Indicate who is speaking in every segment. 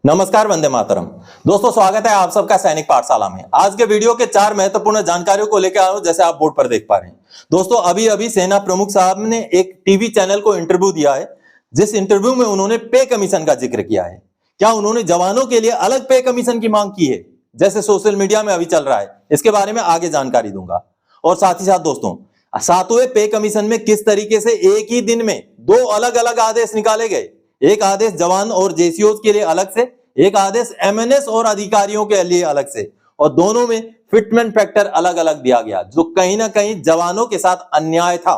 Speaker 1: नमस्कार, वंदे मातरम। दोस्तों, स्वागत है आप सबका सैनिक पाठशाला में। आज के वीडियो के 4 महत्वपूर्ण जानकारियों को लेकर आया हूं, जैसे आप बोर्ड पर देख पा रहे हैं। दोस्तों, अभी अभी सेना प्रमुख साहब ने एक टीवी चैनल को इंटरव्यू दिया है, जिस इंटरव्यू में उन्होंने पे कमीशन का जिक्र किया है। क्या उन्होंने जवानों के लिए अलग पे कमीशन की मांग की है, जैसे सोशल मीडिया में अभी चल रहा है? इसके बारे में आगे जानकारी दूंगा। और साथ ही साथ दोस्तों, 7वें पे कमीशन में किस तरीके से एक ही दिन में 2 अलग अलग आदेश निकाले गए। एक आदेश जवान और जेसीओ के लिए अलग से, एक आदेश एमएनएस और अधिकारियों के लिए अलग से, और दोनों में फिटमेंट फैक्टर अलग अलग दिया गया, जो कहीं ना कहीं जवानों के साथ अन्याय था।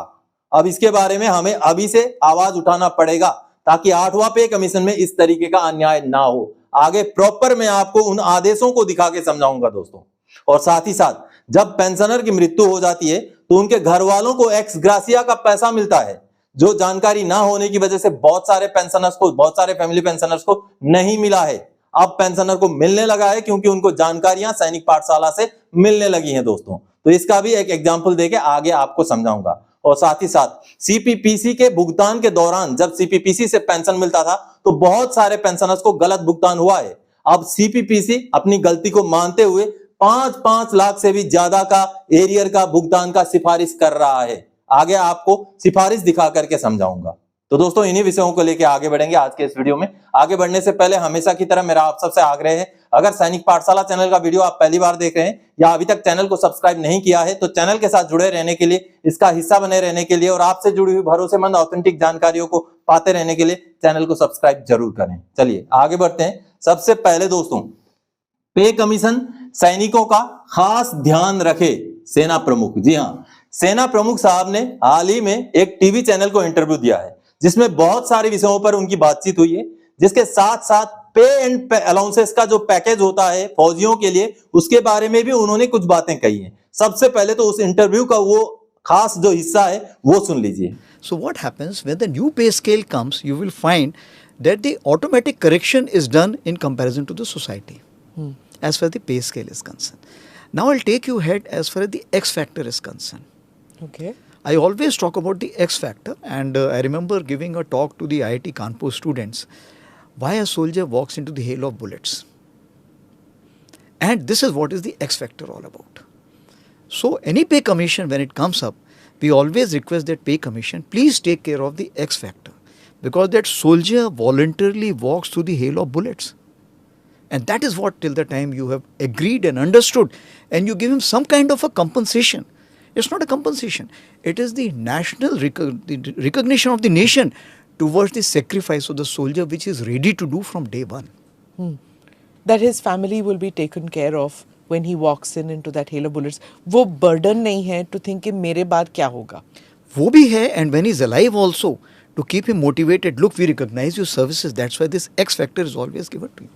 Speaker 1: अब इसके बारे में हमें अभी से आवाज उठाना पड़ेगा, ताकि 8वां पे कमीशन में इस तरीके का अन्याय ना हो। आगे प्रॉपर मैं आपको उन आदेशों को दिखा के समझाऊंगा दोस्तों। और साथ ही साथ, जब पेंशनर की मृत्यु हो जाती है तो उनके घर वालों को एक्स ग्रासिया का पैसा मिलता है, जो जानकारी ना होने की वजह से बहुत सारे पेंशनर्स को, बहुत सारे फैमिली पेंशनर्स को नहीं मिला है। अब पेंशनर को मिलने लगा है, क्योंकि उनको जानकारियां सैनिक पाठशाला से मिलने लगी हैं दोस्तों। तो इसका भी एक एग्जांपल देके आगे आपको समझाऊंगा। और साथ ही साथ, सीपीपीसी के भुगतान के दौरान जब सीपीपीसी से पेंशन मिलता था तो बहुत सारे पेंशनर्स को गलत भुगतान हुआ है। अब सीपीपीसी अपनी गलती को मानते हुए 5-5 लाख से भी ज्यादा का एरियर का भुगतान का सिफारिश कर रहा है। आगे आपको सिफारिश दिखा करके समझाऊंगा। तो दोस्तों, इन्हीं विषयों को लेकर आगे बढ़ेंगे आज के इस वीडियो में। आगे बढ़ने से पहले हमेशा की तरह मेरा आप सबसे आग्रह है, अगर सैनिक पाठशाला चैनल का वीडियो आप पहली बार देख रहे हैं या अभी तक चैनल को सब्सक्राइब नहीं किया है, तो चैनल के साथ जुड़े रहने के लिए, इसका हिस्सा बने रहने के लिए और आपसे जुड़ी हुई भरोसेमंद ऑथेंटिक जानकारियों को पाते रहने के लिए चैनल को सब्सक्राइब जरूर करें। चलिए आगे बढ़ते हैं। सबसे पहले दोस्तों, पे कमीशन सैनिकों का खास ध्यान रखे सेना प्रमुख। जी हाँ, सेना प्रमुख साहब ने हाल ही में एक टीवी चैनल को इंटरव्यू दिया है, जिसमें बहुत सारे विषयों पर उनकी बातचीत हुई है, जिसके साथ साथ पे एंड अलाउंसेस का जो पैकेज होता है फौजियों के लिए, उसके बारे में भी उन्होंने कुछ बातें कही हैं। सबसे पहले तो उस इंटरव्यू का वो खास जो हिस्सा है वो सुन लीजिए।
Speaker 2: So what happens when the new pay scale comes, you will find that the automatic correction is done in comparison to the society as far as the pay scale is concerned. Now I'll take you ahead as far as the X factor is concerned.
Speaker 3: Okay.
Speaker 2: I always talk about the X factor, and I remember giving a talk to the IIT Kanpur students, why a soldier walks into the hail of bullets. And this is what is the X factor all about. So any pay commission, when it comes up, we always request that pay commission, please take care of the X factor, because that soldier voluntarily walks through the hail of bullets. And that is what, till the time you have agreed and understood, and you give him some kind of a compensation. It's not a compensation. It is the national the recognition of the nation towards the sacrifice of the soldier, which is ready to do from day one.
Speaker 3: That his family will be taken care of when he walks into that hail of bullets. वो burden नहीं है to think कि मेरे बाद क्या होगा.
Speaker 2: वो भी है, and when he's alive also, to keep him motivated. Look, we recognize your services. That's why this X factor is always given to you.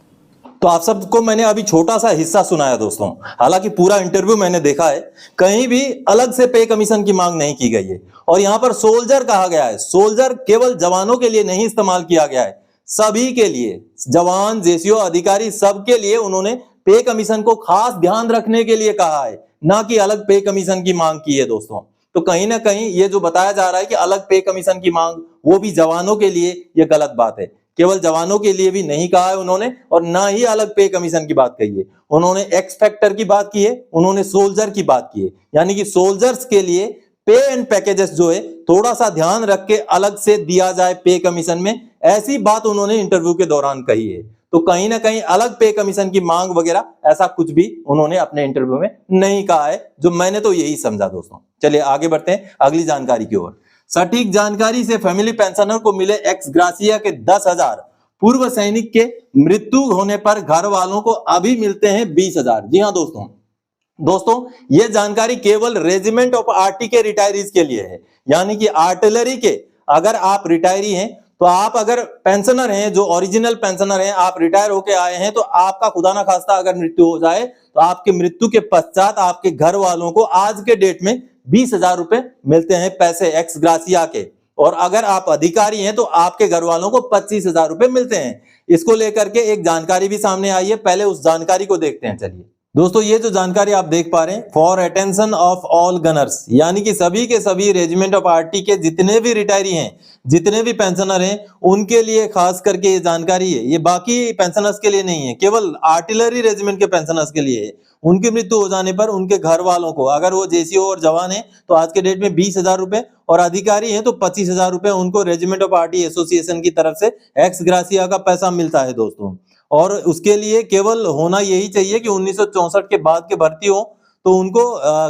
Speaker 1: तो आप सबको मैंने अभी छोटा सा हिस्सा सुनाया दोस्तों। हालांकि पूरा इंटरव्यू मैंने देखा है, कहीं भी अलग से पे कमीशन की मांग नहीं की गई है। और यहां पर सोल्जर कहा गया है। सोल्जर केवल जवानों के लिए नहीं इस्तेमाल किया गया है, सभी के लिए, जवान, जेसीओ, अधिकारी, सबके लिए उन्होंने पे कमीशन को खास ध्यान रखने के लिए कहा है, ना कि अलग पे कमीशन की मांग की है दोस्तों। तो कहीं ना कहीं ये जो बताया जा रहा है कि अलग पे कमीशन की मांग, वो भी जवानों के लिए, ये गलत बात है। केवल जवानों के लिए भी नहीं कहा है उन्होंने, और ना ही अलग पे कमीशन की बात कही है। उन्होंने एक्स फैक्टर की बात की है, उन्होंने सोल्जर की बात की है, यानी कि सोल्जर्स के लिए पे एंड पैकेजेस जो है थोड़ा सा ध्यान रख के अलग से दिया जाए पे कमीशन में, ऐसी बात उन्होंने इंटरव्यू के दौरान कही है। तो कहीं ना कहीं अलग पे कमीशन की मांग वगैरह ऐसा कुछ भी उन्होंने अपने इंटरव्यू में नहीं कहा है, जो मैंने तो यही समझा दोस्तों। चलिए आगे बढ़ते हैं अगली जानकारी की ओर। सटीक जानकारी से फैमिली पेंशनर को मिले एक्स ग्रासिया के 10,000, पूर्व सैनिक के मृत्यु होने पर घर वालों को अभी मिलते हैं 20,000। जी हाँ दोस्तों, यह जानकारी केवल रेजिमेंट ऑफ आर्टी के रिटायरीज के लिए है, यानी कि आर्टिलरी के अगर आप रिटायरी हैं, तो आप अगर पेंशनर हैं, जो ओरिजिनल पेंशनर हैं, आप रिटायर होके आए हैं, तो आपका खुदा ना खास्ता अगर मृत्यु हो जाए, तो आपके मृत्यु के पश्चात आपके घर वालों को आज के डेट में 20,000 रुपए मिलते हैं, पैसे एक्स ग्रासिया के। और अगर आप अधिकारी हैं तो आपके घर वालों को 25,000 रुपए मिलते हैं। इसको लेकर के एक जानकारी भी सामने आई है, पहले उस जानकारी को देखते हैं। चलिए दोस्तों ये जो जानकारी आप देख पा रहे हैं, for attention of all Gunners, यानी कि सभी के सभी रेजिमेंट ऑफ आर्टी के जितने भी रिटायरी हैं, जितने भी पेंशनर हैं, उनके लिए खास करके ये जानकारी है। ये बाकी पेंशनर्स के लिए नहीं है, केवल आर्टिलरी रेजिमेंट के पेंशनर्स के लिए है। उनकी मृत्यु हो जाने पर उनके घर वालों को, अगर वो जेसीओ और जवान है तो आज के डेट में 20,000 रुपए, और अधिकारी हैं तो 25,000 रुपए उनको रेजिमेंट ऑफ आर्टी एसोसिएशन की तरफ से एक्स ग्रासिया का पैसा मिलता है दोस्तों। और उसके लिए केवल होना यही चाहिए कि 1964 के बाद के भर्ती हो तो उनको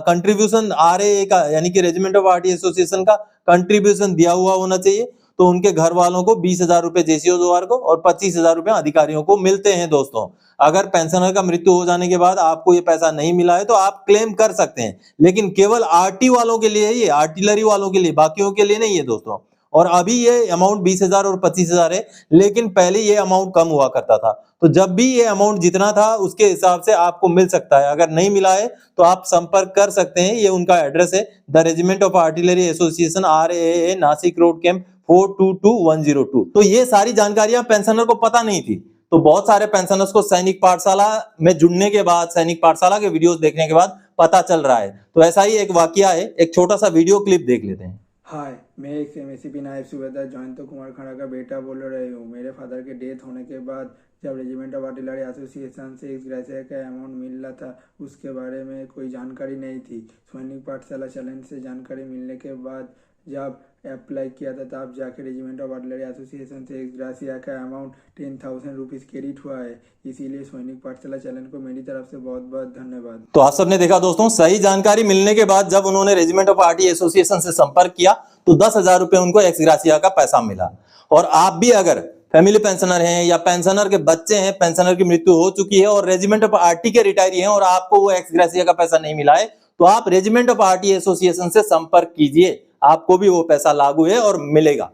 Speaker 1: कंट्रीब्यूशन आरए का, यानी कि रेजिमेंट ऑफ आर्टी एसोसिएशन का कंट्रीब्यूशन दिया हुआ होना चाहिए। तो उनके घर वालों को 20,000 रुपए जेसीओ द्वार को और 25,000 रुपए अधिकारियों को मिलते हैं दोस्तों। अगर पेंशनर का मृत्यु हो जाने के बाद आपको ये पैसा नहीं मिला है तो आप क्लेम कर सकते हैं, लेकिन केवल आरटी वालों के लिए है, ये आर्टिलरी वालों के लिए, बाकियों के लिए नहीं है दोस्तों। और अभी ये अमाउंट 20,000 और 25,000 है, लेकिन पहले ये अमाउंट कम हुआ करता था। तो जब भी ये अमाउंट जितना था उसके हिसाब से आपको मिल सकता है। अगर नहीं मिला है तो आप संपर्क कर सकते हैं। ये उनका एड्रेस है, the regiment of artillery association, RAA, Nashik road, camp 422102। तो ये सारी जानकारियां पेंशनर को पता नहीं थी। तो बहुत सारे पेंशनर्स को सैनिक पाठशाला में जुड़ने के बाद, सैनिक पाठशाला के वीडियोस देखने के बाद पता चल रहा है। तो ऐसा ही एक वाकया है, एक छोटा सा वीडियो क्लिप देख लेते हैं।
Speaker 4: हाय, मैं एक MSCP नायब सूबेदार जयंत कुमार खड़ा का बेटा बोल रही हूँ। मेरे फादर के डेथ होने के बाद जब रेजिमेंट ऑफ आर्टिलरी एसोसिएशन से एक्स ग्रेसिया का अमाउंट मिल रहा था, उसके बारे में कोई जानकारी नहीं थी। सैनिक पाठशाला चैलेंज से जानकारी मिलने के बाद जब अप्लाई किया था तब जाके रेजिमेंट ऑफ आर्टिलरी एसोसिएशन से एक्स ग्रेसिया का अमाउंट 10,000 रुपीज़ क्रेडिट हुआ है। इसीलिए सैनिक पाठशाला चैलेंज को मेरी तरफ से बहुत बहुत धन्यवाद।
Speaker 1: तो आप सबने देखा दोस्तों, सही जानकारी मिलने के बाद जब उन्होंने रेजिमेंट ऑफ आर्टी एसोसिएशन से संपर्क किया तो 10,000 रुपए उनको एक्स ग्रासिया का पैसा मिला। और आप भी अगर फैमिली पेंशनर हैं या पेंशनर के बच्चे हैं, पेंशनर की मृत्यु हो चुकी है और रेजिमेंट ऑफ आर्टी के रिटायरी हैं और आपको वो एक्स ग्रासिया का पैसा नहीं मिला है, तो आप रेजिमेंट ऑफ आर्टी एसोसिएशन से संपर्क कीजिए, आपको भी वो पैसा लागू है और मिलेगा।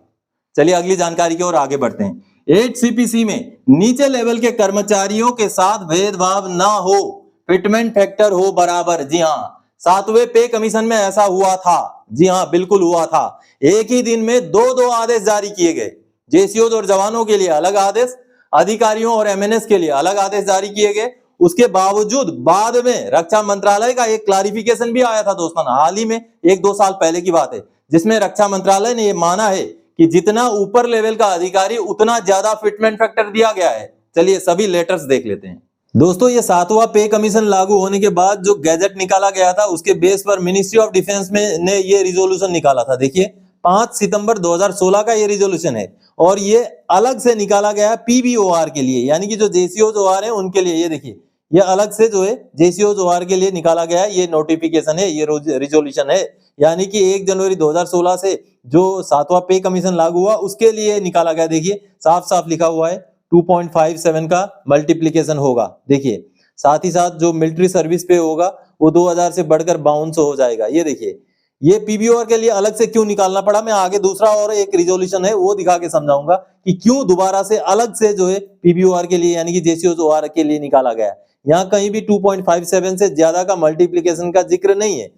Speaker 1: चलिए अगली जानकारी की ओर आगे बढ़ते हैं। 8CPC में नीचे लेवल के कर्मचारियों के साथ भेदभाव ना हो, फिटमेंट फैक्टर हो बराबर। जी हाँ, 7वें पे कमीशन में ऐसा हुआ था। जी हाँ, बिल्कुल हुआ था। एक ही दिन में दो आदेश जारी किए गए। जेसीओ और जवानों के लिए अलग आदेश, अधिकारियों और MNS के लिए अलग आदेश जारी किए गए। उसके बावजूद बाद में रक्षा मंत्रालय का एक क्लैरिफिकेशन भी आया था दोस्तों, हाल ही में 1-2 साल पहले की बात है, जिसमें रक्षा मंत्रालय ने यह माना है कि जितना ऊपर लेवल का अधिकारी उतना ज्यादा फिटमेंट फैक्टर दिया गया है। चलिए सभी लेटर्स देख लेते हैं दोस्तों। ये 7वां पे कमीशन लागू होने के बाद जो गैजेट निकाला गया था उसके बेस पर मिनिस्ट्री ऑफ डिफेंस ने ये रिजोल्यूशन निकाला था। देखिए 5 सितंबर 2016 का ये रिजोल्यूशन है और ये अलग से निकाला गया PBOR के लिए, यानी कि जो जेसीओ जोआर है उनके लिए। ये देखिए, ये अलग से जो है जेसीओ जोआर के लिए निकाला गया है, ये नोटिफिकेशन है, ये रिजोल्यूशन है। यानी कि 1 जनवरी 2016 से जो 7वां पे कमीशन लागू हुआ उसके लिए निकाला गया। देखिए साफ साफ लिखा हुआ है 2.57 का मल्टीप्लीकेशन होगा। देखिए साथ ही साथ जो मिलिट्री सर्विस पे होगा वो 2000 से बढ़कर 5200 हो जाएगा। ये देखिए, ये PBOR के लिए अलग से क्यों निकालना पड़ा, मैं आगे दूसरा और एक रिजोल्यूशन है वो दिखा के समझाऊंगा कि क्यों दोबारा से अलग से जो है PBOR के लिए, यानी कि जेसीओ के लिए निकाला गया। यहाँ कहीं भी 2.57 से ज्यादा का मल्टीप्लीकेशन का जिक्र नहीं है।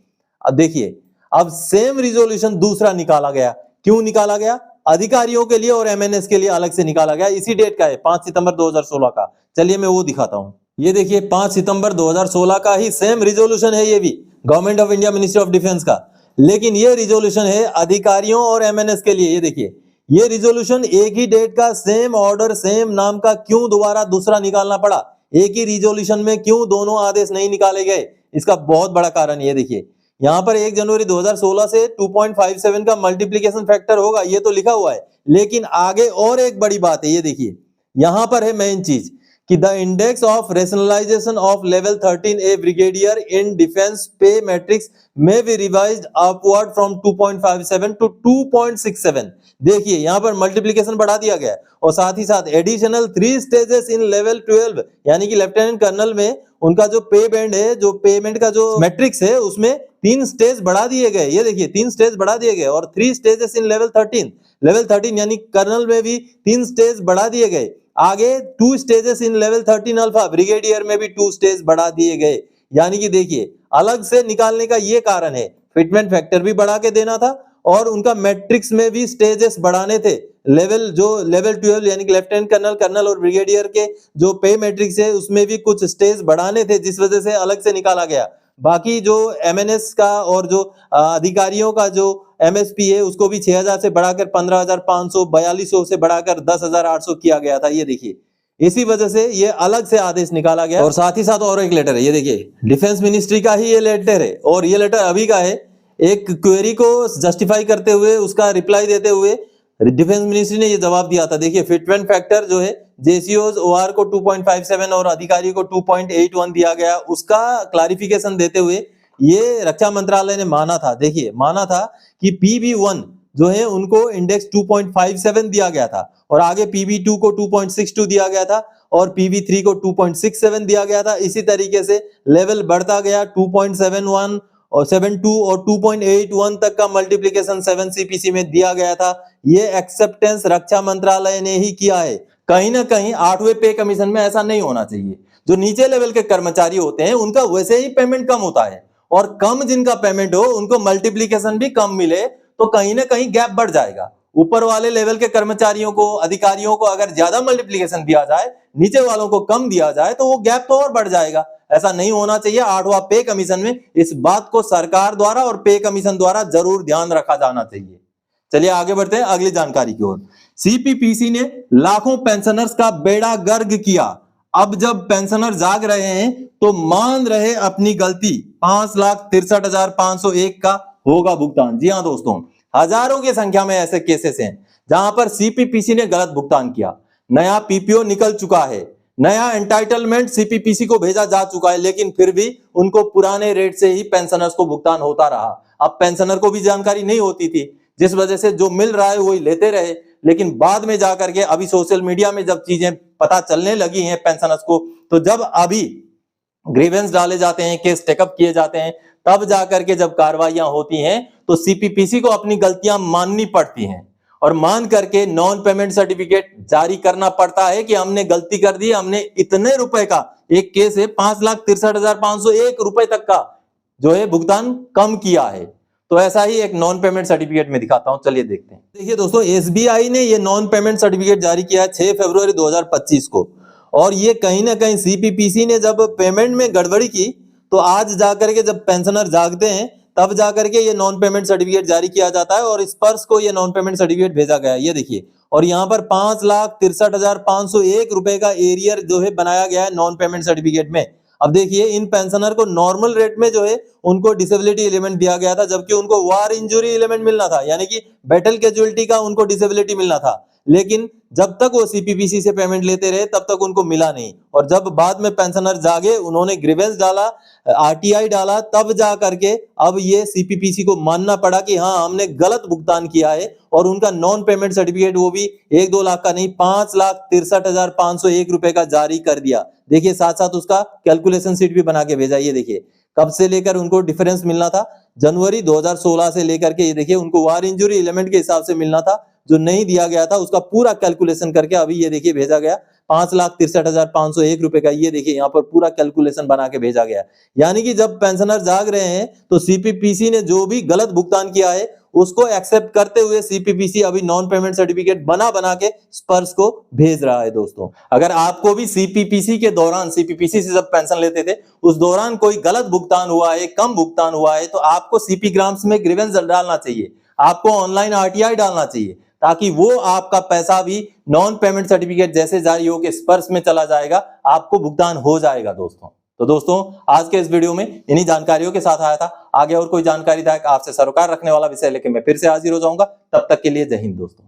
Speaker 1: अब देखिए, अब सेम रिजोल्यूशन दूसरा निकाला गया। क्यों निकाला गया? अधिकारियों के लिए और MNS के लिए अलग से निकाला गया। इसी डेट का है, 5 सितंबर 2016 का। चलिए मैं वो दिखाता हूं। ये देखिए 5 सितंबर 2016 का ही सेम रिजोल्यूशन है, ये भी government of India ministry of defence का, लेकिन ये रिजोल्यूशन है अधिकारियों और MNS के लिए। ये देखिए, ये रिजोल्यूशन एक ही डेट का, सेम ऑर्डर, सेम नाम का, क्यों दोबारा दूसरा निकालना पड़ा? एक ही रिजोल्यूशन में क्यों दोनों आदेश नहीं निकाले गए? इसका बहुत बड़ा कारण ये देखिए, यहाँ पर 1 जनवरी 2016 से 2.57 का मल्टीप्लीकेशन फैक्टर होगा, ये तो लिखा हुआ है, लेकिन आगे और एक बड़ी बात है। ये देखिए, यहाँ पर है मेन चीज कि the index of rationalisation of level 13A brigadier in defence pay matrix में be revised upward from 2.57 to 2.67। देखिए यहाँ पर मल्टीप्लीकेशन बढ़ा दिया गया और साथ ही साथ एडिशनल 3 स्टेजेस इन लेवल 12, यानी कि लेफ्टिनेंट कर्नल में उनका जो पे बैंड है, जो पेमेंट का जो मैट्रिक्स है, उसमें 3 स्टेज बढ़ा दिए गए। ये देखिए 3 स्टेज बढ़ा दिए गए और 3 स्टेजेस इन लेवल 13, लेवल 13 यानी कर्नल में भी 3 स्टेज बढ़ा दिए गए। आगे 2 stages in level 13 alpha, brigadier में भी 2 स्टेज बढ़ा दिए गए। यानी कि देखिए, अलग से निकालने का ये कारण है, फिटमेंट फैक्टर भी बढ़ा के देना था और उनका मैट्रिक्स में भी स्टेजेस बढ़ाने थे। लेवल 12 यानी कि लेफ्टिनेंट कर्नल, कर्नल और ब्रिगेडियर के जो पे मैट्रिक्स है उसमें भी कुछ स्टेज बढ़ाने थे, जिस वजह से अलग से निकाला गया। बाकी जो एमएनएस का और जो अधिकारियों का जो एमएसपी है उसको भी 6000 से बढ़ाकर 15500, 4200 से बढ़ाकर 10800 किया गया था। ये देखिए, इसी वजह से ये अलग से आदेश निकाला गया। और साथ ही साथ और एक लेटर है, ये देखिए, डिफेंस मिनिस्ट्री का ही ये लेटर है और ये लेटर अभी का है। एक क्वेरी को जस्टिफाई करते हुए, उसका रिप्लाई देते हुए डिफेंस मिनिस्ट्री ने ये जवाब दिया था। देखिए, फिटमेंट फैक्टर जो है जेसीओज ओआर को 2.57 और अधिकारी को 2.81 दिया गया, उसका क्लैरिफिकेशन देते हुए ये रक्षा मंत्रालय ने माना था। देखिए, माना था कि PB1 जो है उनको इंडेक्स 2.57 दिया गया था और आगे PB2 को 2.62 दिया गया था और PB3 को 2.67 दिया गया था। इसी तरीके से लेवल बढ़ता गया, 2.71 और 72 और 2.81 तक का मल्टीप्लिकेशन 7 CPC में दिया गया था। ये एक्सेप्टेंस रक्षा मंत्रालय ने ही किया है। कहीं ना कहीं 8वें पे कमीशन में ऐसा नहीं होना चाहिए। जो नीचे लेवल के कर्मचारी होते हैं उनका वैसे ही पेमेंट कम होता है और कम जिनका पेमेंट हो उनको मल्टीप्लिकेशन भी कम मिले तो कहीं ना कहीं गैप बढ़ जाएगा। ऊपर वाले लेवल के कर्मचारियों को, अधिकारियों को अगर ज्यादा मल्टीप्लिकेशन दिया जाए, नीचे वालों को कम दिया जाए तो वो गैप तो और बढ़ जाएगा। ऐसा नहीं होना चाहिए। 8वां पे कमीशन में इस बात को सरकार द्वारा और पे कमीशन द्वारा जरूर ध्यान रखा जाना चाहिए। चलिए आगे बढ़ते हैं अगली जानकारी की ओर। सीपीपीसी ने लाखों पेंशनर्स का बेड़ा गर्क किया। अब जब पेंशनर जाग रहे हैं तो मान रहे अपनी गलती, 5,63,501 का होगा भुगतान। जी हां दोस्तों, हजारों की संख्या में ऐसे केसेस हैं जहां पर सीपीपीसी ने गलत भुगतान किया। नया पीपीओ निकल चुका है, नया एंटाइटलमेंट सीपीपीसी को भेजा जा चुका है, लेकिन फिर भी उनको पुराने रेट से ही पेंशनर्स को भुगतान होता रहा। अब पेंशनर को भी जानकारी नहीं होती थी, जिस वजह से जो मिल रहा है वही लेते रहे। लेकिन बाद में जाकर के अभी सोशल मीडिया में जब चीजें पता चलने लगी हैं पेंशनर्स को, तो जब अभी ग्रीवेंस डाले जाते हैं, केस टेकअप किए जाते हैं, तब जाकर के जब कार्रवाइयां होती हैं तो सीपीपीसी को अपनी गलतियां माननी पड़ती हैं और मान करके नॉन पेमेंट सर्टिफिकेट जारी करना पड़ता है कि हमने गलती कर दी, हमने इतने रुपए का, एक केस है 5,63,501 रुपए तक का जो है भुगतान कम किया है। तो ऐसा ही एक नॉन पेमेंट सर्टिफिकेट में दिखाता हूं, चलिए देखते हैं। देखिए दोस्तों, एसबीआई ने ये नॉन पेमेंट सर्टिफिकेट जारी किया है 6 फरवरी 2025 को और ये कहीं ना कहीं सीपीपीसी ने जब पेमेंट में गड़बड़ी की तो आज जाकर के जब पेंशनर जागते हैं तब जाकर के ये नॉन पेमेंट सर्टिफिकेट जारी किया जाता है और स्पर्श को ये नॉन पेमेंट सर्टिफिकेट भेजा गया है। ये देखिए, और यहाँ पर 5,63,501 रुपए का एरियर जो है बनाया गया है नॉन पेमेंट सर्टिफिकेट में। अब देखिए, इन पेंशनर को नॉर्मल रेट में जो है उनको डिसेबिलिटी एलिमेंट दिया गया था, जबकि उनको वार इंजुरी एलिमेंट मिलना था, यानी कि बैटल कैजुअलिटी का उनको डिसेबिलिटी मिलना था। लेकिन जब तक वो सीपीपीसी से पेमेंट लेते रहे तब तक उनको मिला नहीं और जब बाद में पेंशनर जागे, उन्होंने ग्रीवेंस डाला, आरटीआई डाला, तब जा करके अब ये सीपीपीसी को मानना पड़ा कि हाँ, हमने गलत भुगतान किया है और उनका नॉन पेमेंट सर्टिफिकेट वो भी 1-2 लाख का नहीं, 5,63,501 रुपए का जारी कर दिया। देखिए, साथ साथ उसका कैलकुलेशन शीट भी बना के भेजा। ये देखिए, कब से लेकर उनको डिफरेंस मिलना था, जनवरी 2016 से लेकर के, ये देखिए उनको वार इंजुरी एलिमेंट के हिसाब से मिलना था, जो नहीं दिया गया था उसका पूरा कैलकुलेशन करके अभी ये देखिए भेजा गया 5,63,501 रुपए का। ये देखिए यहाँ पर पूरा कैलकुलेशन बना के भेजा गया। यानी कि जब पेंशनर जाग रहे हैं तो सीपीपीसी ने जो भी गलत भुगतान किया है उसको एक्सेप्ट करते हुए सीपीपीसी अभी नॉन पेमेंट सर्टिफिकेट बना के स्पर्श को भेज रहा है। दोस्तों, अगर आपको भी सीपीपीसी के दौरान, सीपीपीसी से जब पेंशन लेते थे उस दौरान कोई गलत भुगतान हुआ है, कम भुगतान हुआ है, तो आपको सीपी ग्राम्स में ग्रीवेंस डालना चाहिए, आपको ऑनलाइन आरटीआई डालना चाहिए, ताकि वो आपका पैसा भी नॉन पेमेंट सर्टिफिकेट जैसे जारी होकर स्पर्श में चला जाएगा, आपको भुगतान हो जाएगा। दोस्तों, तो दोस्तों आज के इस वीडियो में इन्हीं जानकारियों के साथ आया था। आगे और कोई जानकारी था आपसे सरोकार रखने वाला विषय लेके मैं फिर से हाजिर हो जाऊंगा। तब तक के लिए जय हिंद दोस्तों।